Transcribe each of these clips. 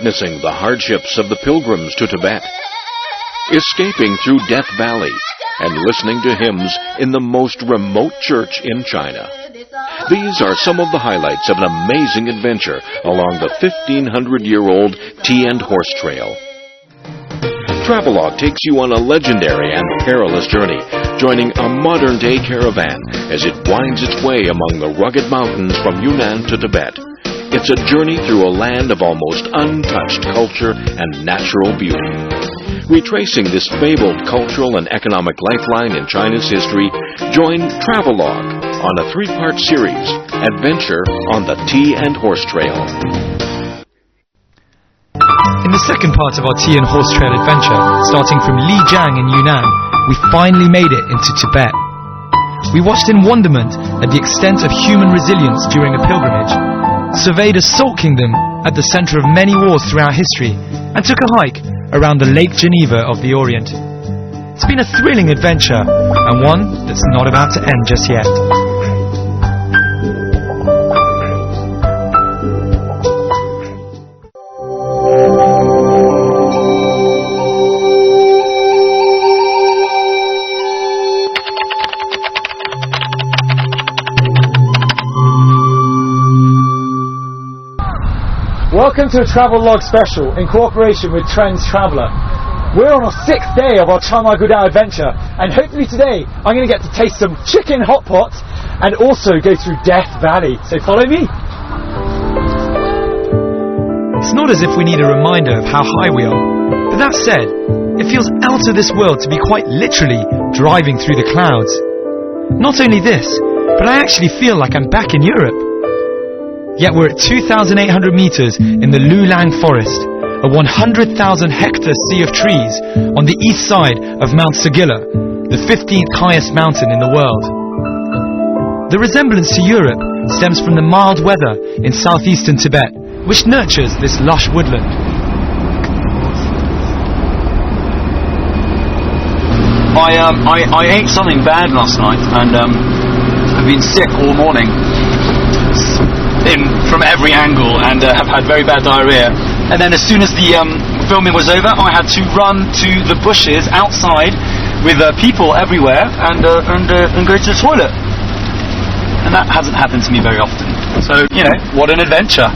witnessing the hardships of the pilgrims to Tibet, escaping through Death Valley, and listening to hymns in the most remote church in China. These are some of the highlights of an amazing adventure along the 1,500-year-old Tea and Horse Trail. Travelogue takes you on a legendary and perilous journey, joining a modern-day caravan as it winds its way among the rugged mountains from Yunnan to Tibet. It's a journey through a land of almost untouched culture and natural beauty. Retracing this fabled cultural and economic lifeline in China's history, join Travelogue on a 3-part series, Adventure on the Tea and Horse Trail. In the second part of our Tea and Horse Trail adventure, starting from Lijiang in Yunnan, we finally made it into Tibet. We watched in wonderment at the extent of human resilience during a pilgrimage, surveyed a salt kingdom at the center of many wars throughout history, and took a hike around the Lake Geneva of the Orient. It's been a thrilling adventure, and one that's not about to end just yet. Welcome to a Travelogue special in cooperation with Trends Traveller. We're on our 6th day of our Chamai Gudao adventure, and hopefully today I'm going to get to taste some chicken hot pot and also go through Death Valley. So follow me. It's not as if we need a reminder of how high we are, but that said, it feels out of this world to be quite literally driving through the clouds. Not only this, but I actually feel like I'm back in Europe. Yet we're at 2,800 meters in the Lulang Forest, a 100,000-hectare sea of trees on the east side of Mount Sagilla, the 15th highest mountain in the world. The resemblance to Europe stems from the mild weather in southeastern Tibet, which nurtures this lush woodland. I ate something bad last night, and I've been sick all morning. From every angle, and have had very bad diarrhea. And then as soon as the filming was over, I had to run to the bushes outside with people everywhere and go to the toilet. And that hasn't happened to me very often. So, you know, what an adventure.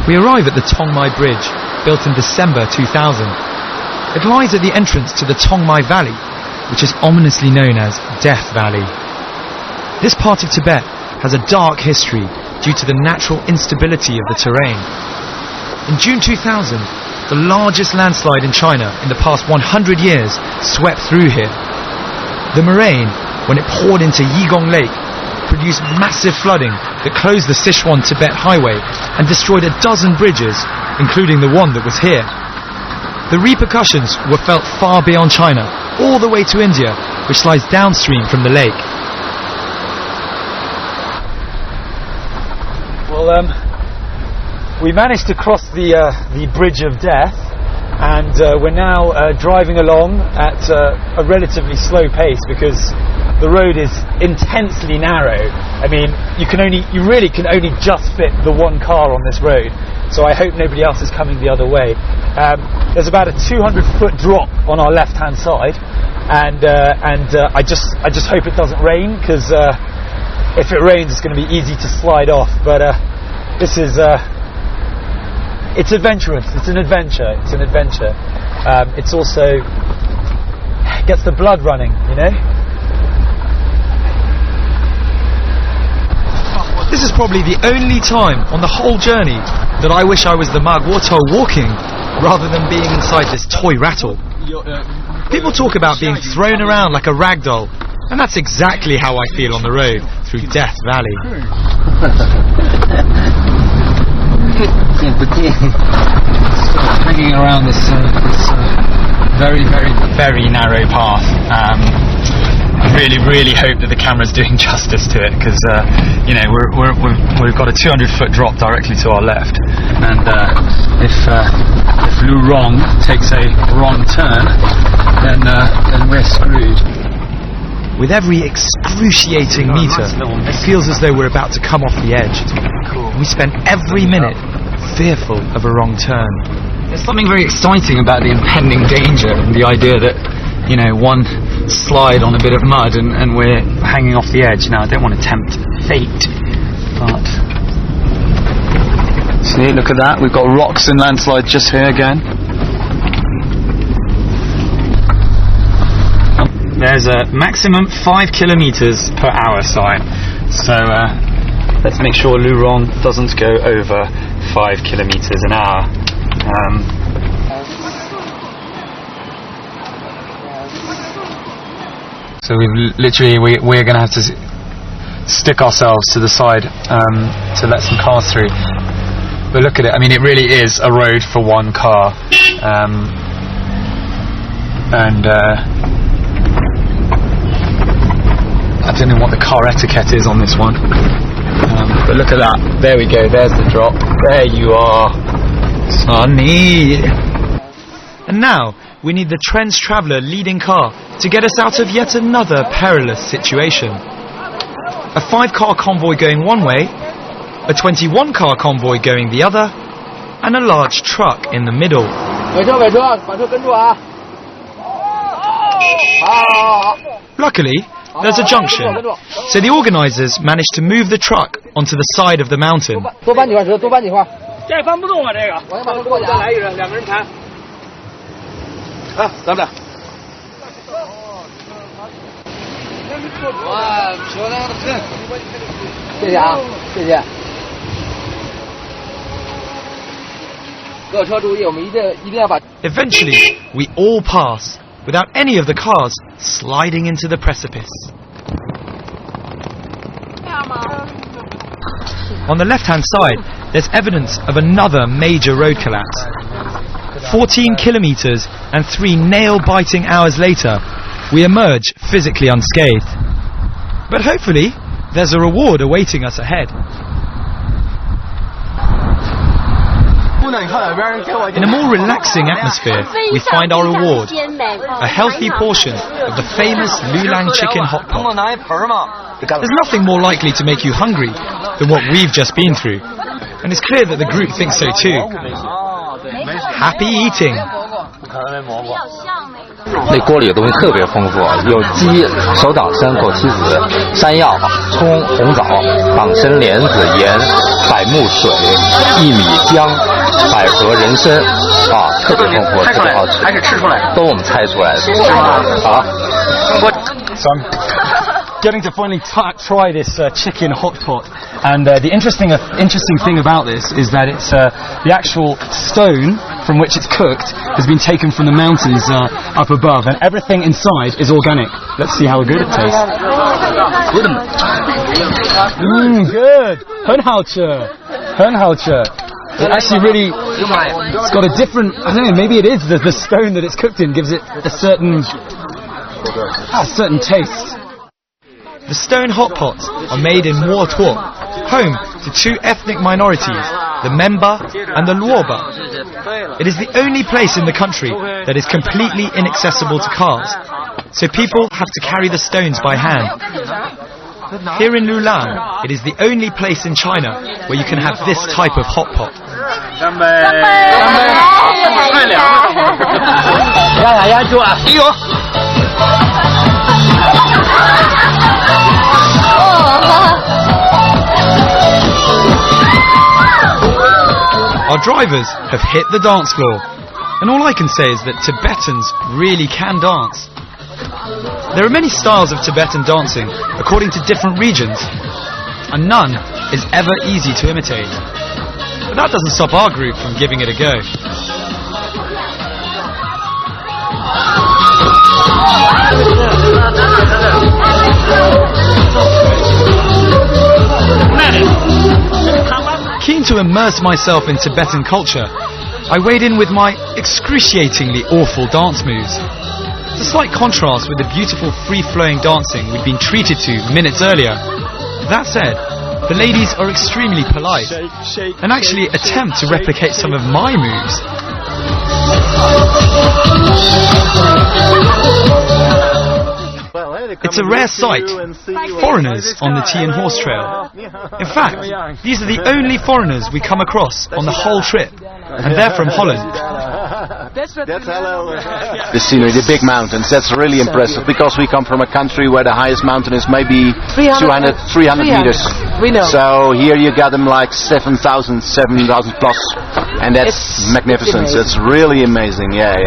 We arrive at the Tongmai Bridge, built in December 2000. It lies at the entrance to the Tongmai Valley, which is ominously known as Death Valley. This part of Tibet has a dark history due to the natural instability of the terrain. In June 2000, the largest landslide in China in the past 100 years swept through here. The moraine, when it poured into Yigong Lake, produced massive flooding that closed the Sichuan-Tibet highway and destroyed a dozen bridges, including the one that was here. The repercussions were felt far beyond China, all the way to India, which lies downstream from the lake. Well, we managed to cross the Bridge of Death, and we're now driving along at a relatively slow pace because the road is intensely narrow. I mean, you really can only just fit the one car on this road. So I hope nobody else is coming the other way. There's about a 200-foot drop on our left-hand side, and I just hope it doesn't rain, because if it rains, it's going to be easy to slide off. But this is it's adventurous. It's an adventure. It's an adventure. It's also gets the blood running, you know. This is probably the only time on the whole journey that I wish I was the Magwoto walking rather than being inside this toy rattle. People talk about being thrown around like a rag doll, and that's exactly how I feel on the road through Death Valley. Hanging around this very, very, very narrow path. I really hope that the camera's doing justice to it, because you know, we've got a 200-foot drop directly to our left, and if Lu Rong takes a wrong turn, then we're screwed. With every excruciating metre, it feels as though we're about to come off the edge. We spend every minute fearful of a wrong turn. There's something very exciting about the impending danger and the idea that, you know, one slide on a bit of mud and we're hanging off the edge. Now, I don't want to tempt fate, but... See, look at that. We've got rocks and landslides just here again. There's a maximum 5 kilometers per hour sign. So let's make sure Lurong doesn't go over 5 kilometers an hour. So we're going to have to stick ourselves to the side to let some cars through. But look at it. I mean, it really is a road for one car. I don't know what the car etiquette is on this one, but look at that. There we go, there's the drop. There you are, Sonny. And now, we need the Trends Traveller leading car to get us out of yet another perilous situation. A 5-car convoy going one way, a 21-car convoy going the other, and a large truck in the middle. Luckily, there's a junction, so the organisers managed to move the truck onto the side of the mountain. Eventually, we all pass, without any of the cars sliding into the precipice. On the left-hand side, there's evidence of another major road collapse. 14 kilometres and 3 nail-biting hours later, we emerge physically unscathed. But hopefully, there's a reward awaiting us ahead. In a more relaxing atmosphere, we find our reward, a healthy portion of the famous Lulang chicken hot pot. There's nothing more likely to make you hungry than what we've just been through, and it's clear that the group thinks so too. Happy eating! 那锅里的东西特别丰富，有鸡、手党参、枸杞子、山药、葱、红枣、党参、莲子、盐、百木水、薏米、姜、百合、人参，啊，特别丰富，特别好吃。还是吃出来的？都我们猜出来的，是吗？好。So I'm getting to finally try this chicken hot pot, and the interesting thing about this is that it's the actual stone from which it's cooked has been taken from the mountains up above, and everything inside is organic. Let's see how good it tastes. Good. 很好吃，很好吃。It actually really, it's got a different, I don't know, maybe it is the stone that it's cooked in gives it a certain taste. The stone hot pots are made in Mo Tuo, home to 2 ethnic minorities, the Memba and the Luoba. It is the only place in the country that is completely inaccessible to cars, so people have to carry the stones by hand. Here in Lulang, it is the only place in China where you can have this type of hot pot. Our drivers have hit the dance floor, and all I can say is that Tibetans really can dance. There are many styles of Tibetan dancing according to different regions, and none is ever easy to imitate. But that doesn't stop our group from giving it a go. Keen to immerse myself in Tibetan culture, I weighed in with my excruciatingly awful dance moves. It's a slight contrast with the beautiful free-flowing dancing we'd been treated to minutes earlier. That said, the ladies are extremely polite and actually attempt to replicate some of my moves. It's a rare sight, foreigners on the tea and horse trail. In fact, these are the only foreigners we come across on the whole trip, and they're from Holland. The scenery, the big mountains, that's really impressive, because we come from a country where the highest mountain is maybe 300 meters. We know. So here you got them like 7,000 plus, and that's magnificent. It's really amazing. Yeah.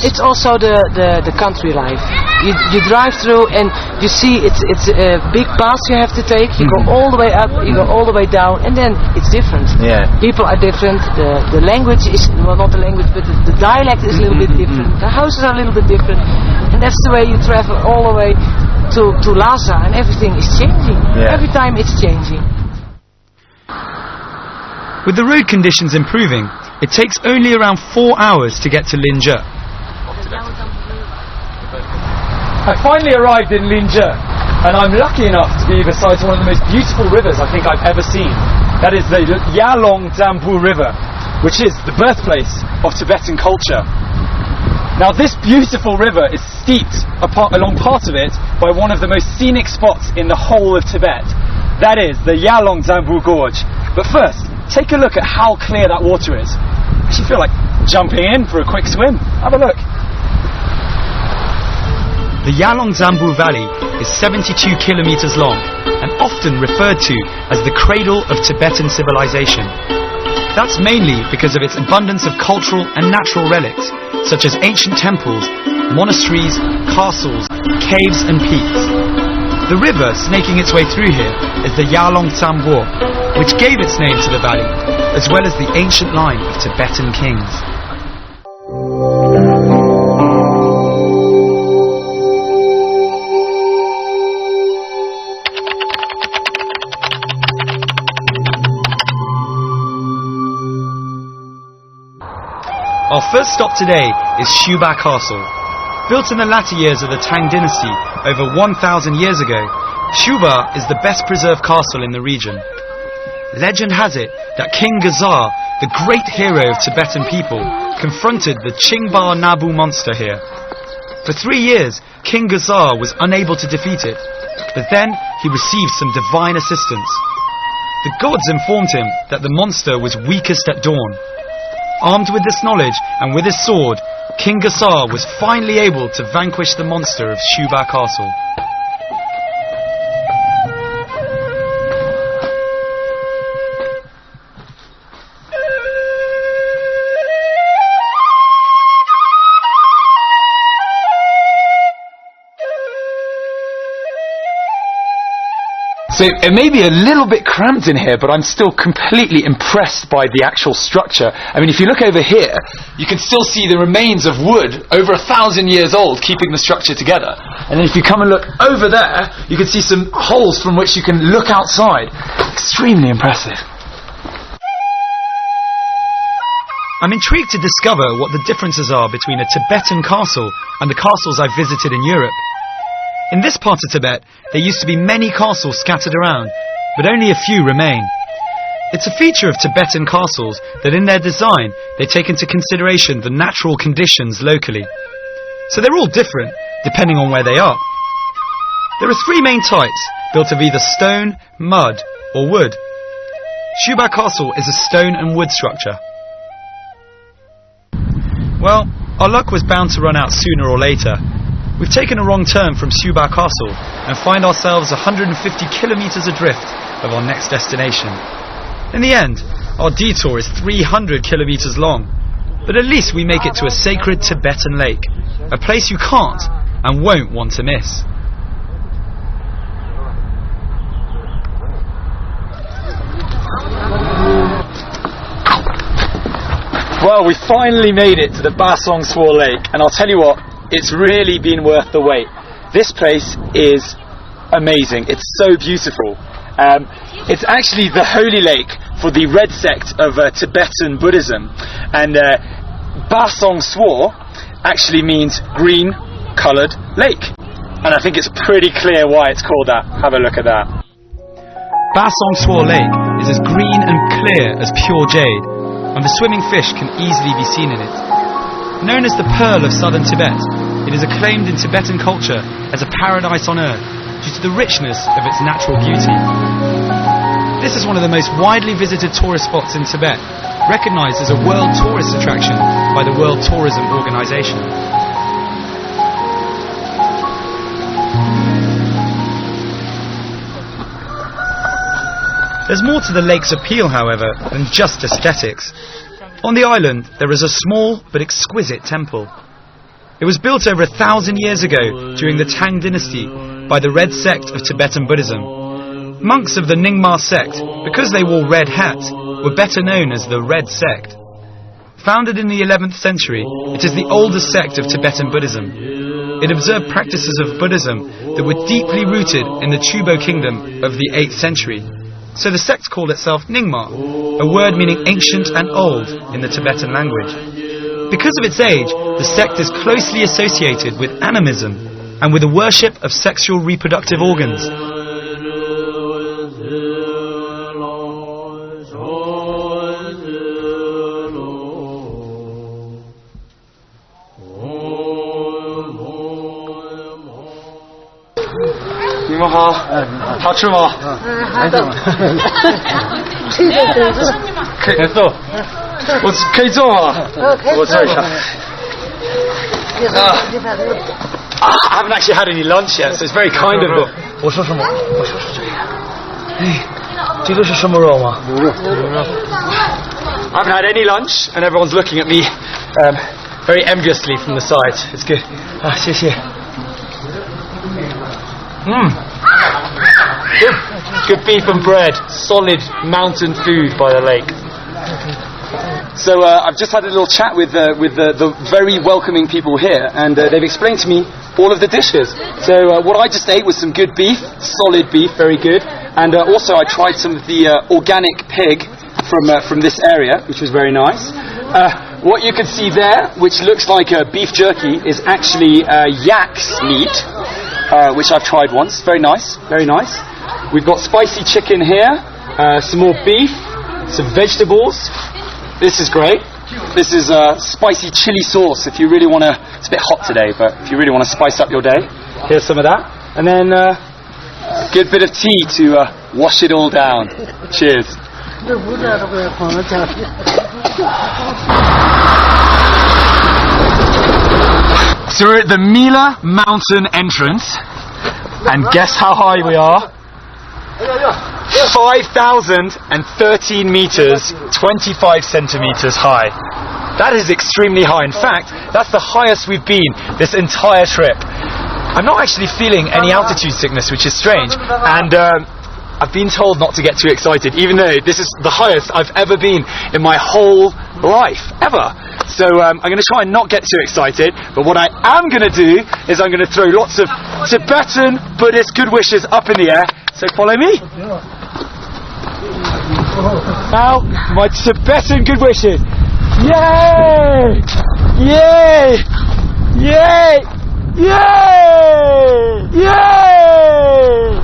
It's also the country life. You drive through and you see it's a big pass you have to take. You go all the way up, you go all the way down, and then it's different. Yeah. People are different. The language is, well, not the language, but the dialect is a little bit different. The houses are a little bit different, and that's the way you travel all the way to Lhasa, and everything is changing. Yeah. Every time it's changing. With the road conditions improving, it takes only around 4 hours to get to Linje. I finally arrived in Linje, and I'm lucky enough to be beside one of the most beautiful rivers I think I've ever seen. That is the Yalong Dambu River, which is the birthplace of Tibetan culture. Now this beautiful river is steeped along part of it by one of the most scenic spots in the whole of Tibet. That is the Yalong Dambu Gorge. But first, take a look at how clear that water is. I actually feel like jumping in for a quick swim. Have a look. The Yalong Zambu Valley is 72 kilometers long and often referred to as the cradle of Tibetan civilization. That's mainly because of its abundance of cultural and natural relics, such as ancient temples, monasteries, castles, caves and peaks. The river snaking its way through here is the Yalong Zambu, which gave its name to the valley, as well as the ancient line of Tibetan kings. Our first stop today is Shuba Castle. Built in the latter years of the Tang dynasty over 1,000 years ago, Shuba is the best preserved castle in the region. Legend has it that King Gazar, the great hero of Tibetan people, confronted the Chingba Nabu monster here. For 3 years, King Gazar was unable to defeat it, but then he received some divine assistance. The gods informed him that the monster was weakest at dawn. Armed with this knowledge and with his sword, King Gazar was finally able to vanquish the monster of Shuba Castle. So it may be a little bit cramped in here, but I'm still completely impressed by the actual structure. I mean, if you look over here, you can still see the remains of wood over 1,000 years old keeping the structure together. And then if you come and look over there, you can see some holes from which you can look outside. Extremely impressive. I'm intrigued to discover what the differences are between a Tibetan castle and the castles I've visited in Europe. In this part of Tibet, there used to be many castles scattered around, but only a few remain. It's a feature of Tibetan castles that in their design they take into consideration the natural conditions locally. So they're all different, depending on where they are. There are 3 main types, built of either stone, mud or wood. Shuba Castle is a stone and wood structure. Well, our luck was bound to run out sooner or later. We've taken a wrong turn from Shuba Castle and find ourselves 150 kilometers adrift of our next destination. In the end, our detour is 300 kilometers long, but at least we make it to a sacred Tibetan lake, a place you can't and won't want to miss. Well, we finally made it to the Basong Swar Lake, and I'll tell you what, it's really been worth the wait. This place is amazing. It's so beautiful. It's actually the holy lake for the red sect of Tibetan Buddhism, and Basong Swar actually means green coloured lake, and I think it's pretty clear why it's called that. Have a look at that. Basong Swar Lake is as green and clear as pure jade, and the swimming fish can easily be seen in it. Known as the Pearl of southern Tibet, It is acclaimed in Tibetan culture as a paradise on earth due to the richness of its natural beauty. This is one of the most widely visited tourist spots in Tibet, recognized as a World Tourist Attraction by the World Tourism Organization. There's more to the lake's appeal, however, than just aesthetics. On the island, there is a small but exquisite temple. It was built over 1,000 years ago during the Tang dynasty by the Red sect of Tibetan Buddhism. Monks of the Nyingma sect, because they wore red hats, were better known as the Red sect. Founded in the 11th century, it is the oldest sect of Tibetan Buddhism. It observed practices of Buddhism that were deeply rooted in the Chubo kingdom of the 8th century. So the sect called itself Nyingma, a word meaning ancient and old in the Tibetan language. Because of its age, the sect is closely associated with animism and with the worship of sexual reproductive organs. I haven't actually had any lunch yet, so it's very kind of them. I haven't had any lunch, and everyone's looking at me very enviously from the side. It's good. Good beef and bread, solid mountain food by the lake. So I've just had a little chat with the very welcoming people here, and they've explained to me all of the dishes. So what I just ate was some good beef, solid beef, very good, and also I tried some of the organic pig from this area, which was very nice. What you can see there, which looks like beef jerky, is actually yak's meat, which I've tried once. Very nice, very nice. We've got spicy chicken here, some more beef, some vegetables. This is great. This is spicy chili sauce if you really want to... It's a bit hot today, but if you really want to spice up your day, here's some of that. And then a good bit of tea to wash it all down. Cheers. So we're at the Mila Mountain entrance, and guess how high we are? 5,013 meters, 25 centimeters high. That is extremely high. In fact, that's the highest we've been this entire trip. I'm not actually feeling any altitude sickness, which is strange, and I've been told not to get too excited, even though this is the highest I've ever been in my whole life, ever. So I'm going to try and not get too excited, but what I am going to do is I'm going to throw lots of Tibetan Buddhist good wishes up in the air, so follow me. Now, my Tibetan good wishes. Yay! Yay! Yay! Yay! Yay!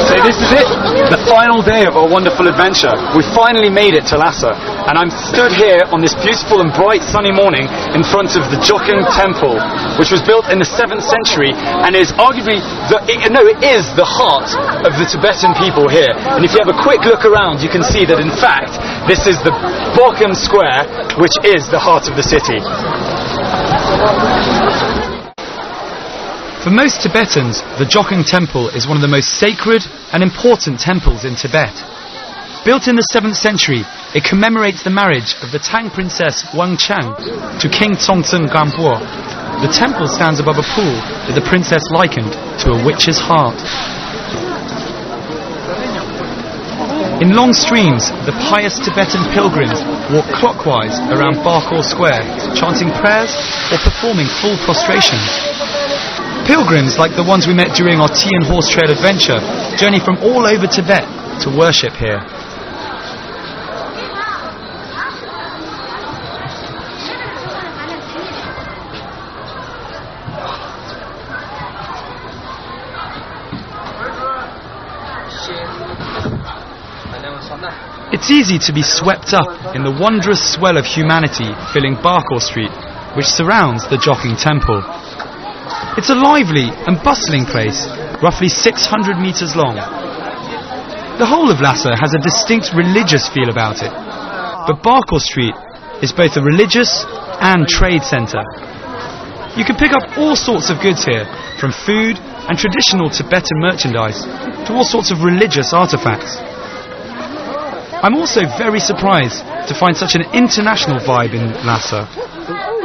So this is it, the final day of our wonderful adventure. We finally made it to Lhasa, and I'm stood here on this beautiful and bright sunny morning in front of the Joking Temple, which was built in the 7th century and is arguably it is the heart of the Tibetan people here. And if you have a quick look around, you can see that in fact this is the Bokum Square, which is the heart of the city. For most Tibetans, the Joking Temple is one of the most sacred and important temples in Tibet. Built in the 7th century, it commemorates the marriage of the Tang princess Wang Chang to King Tsongtsen Gampo. The temple stands above a pool that the princess likened to a witch's heart. In long streams, the pious Tibetan pilgrims walk clockwise around Barkor Square, chanting prayers or performing full prostrations. Pilgrims, like the ones we met during our tea and horse trail adventure, journey from all over Tibet to worship here. It's easy to be swept up in the wondrous swell of humanity filling Barkor Street, which surrounds the Joking Temple. It's a lively and bustling place, roughly 600 metres long. The whole of Lhasa has a distinct religious feel about it, but Barkor Street is both a religious and trade centre. You can pick up all sorts of goods here, from food and traditional Tibetan merchandise to all sorts of religious artefacts. I'm also very surprised to find such an international vibe in Lhasa.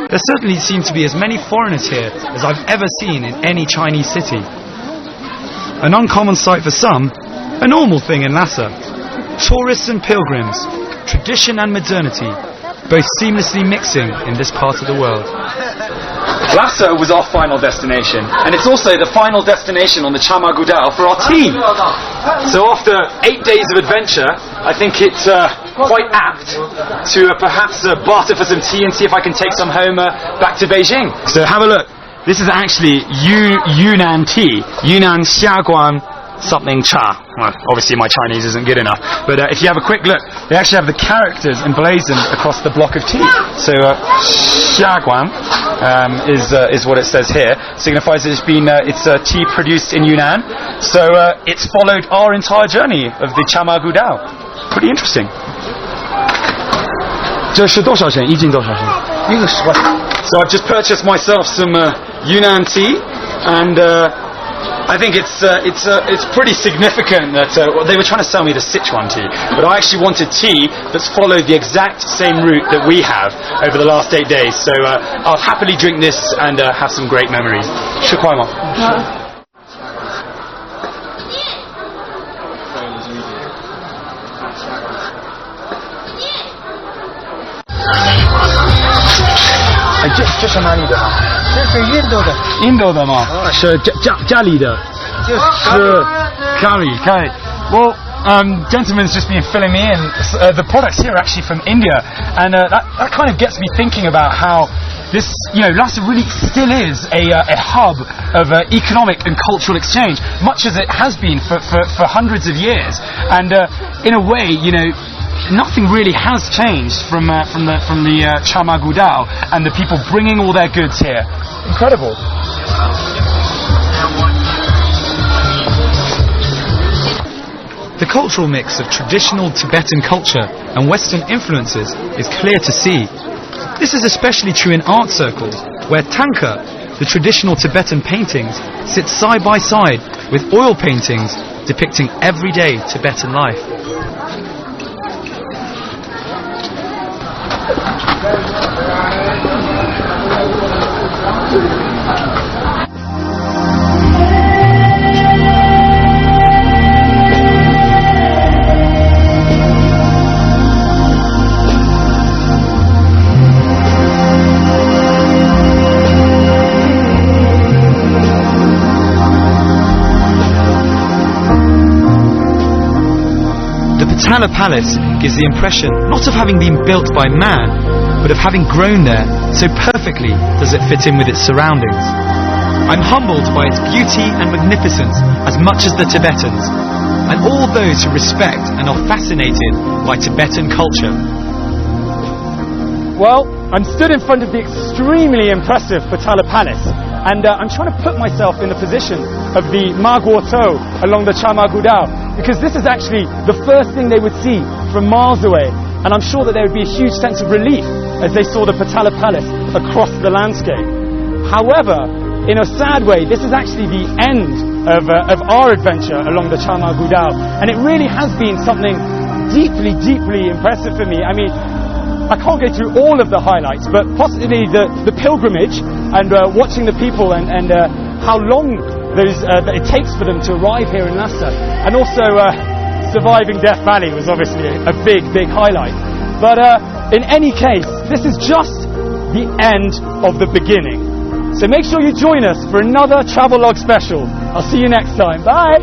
There certainly seem to be as many foreigners here as I've ever seen in any Chinese city. An uncommon sight for some, a normal thing in Lhasa. Tourists and pilgrims, tradition and modernity, both seamlessly mixing in this part of the world. Lhasa was our final destination, and it's also the final destination on the Chama Gudao for our team. So after 8 days of adventure, I think it's quite apt to perhaps barter for some tea and see if I can take some home back to Beijing. So have a look. This is actually Yunnan tea, Yunnan Xiaguan something cha. Well, obviously my Chinese isn't good enough, but if you have a quick look, they actually have the characters emblazoned across the block of tea. So Xiaguan is what it says here. Signifies it's been it's tea produced in Yunnan. So it's followed our entire journey of the Chama Gudao. Pretty interesting. 这是多少钱？一斤多少钱？一个10块。So I've just purchased myself some Yunnan tea, and I think it's pretty significant that they were trying to sell me the Sichuan tea, but I actually wanted tea that's followed the exact same route that we have over the last 8 days. So I'll happily drink this and have some great memories. 10块吗？这是哪里的？这是印度的。印度的吗？是家里的。是家里。Well, gentleman's just been filling me in. The products here are actually from India, and that kind of gets me thinking about how this, Lhasa really still is a hub of economic and cultural exchange, much as it has been for hundreds of years. And in a way, nothing really has changed from the Chama Gudao and the people bringing all their goods here. Incredible. The cultural mix of traditional Tibetan culture and Western influences is clear to see. This is especially true in art circles, where tanka, the traditional Tibetan paintings, sit side by side with oil paintings depicting everyday Tibetan life. The Patala Palace gives the impression not of having been built by man, but of having grown there, so perfectly does it fit in with its surroundings. I'm humbled by its beauty and magnificence as much as the Tibetans, and all those who respect and are fascinated by Tibetan culture. Well, I'm stood in front of the extremely impressive Patala Palace, and I'm trying to put myself in the position of the Magwo To along the Chama Gudao, because this is actually the first thing they would see from miles away, and I'm sure that there would be a huge sense of relief as they saw the Patala Palace across the landscape. However, in a sad way, this is actually the end of our adventure along the Chama Gudao, and it really has been something deeply, deeply impressive for me. I mean, I can't go through all of the highlights, but possibly the pilgrimage and watching the people and how long that it takes for them to arrive here in Lhasa, and also surviving Death Valley was obviously a big, big highlight. But in any case, this is just the end of the beginning. So make sure you join us for another Travelogue special. I'll see you next time. Bye!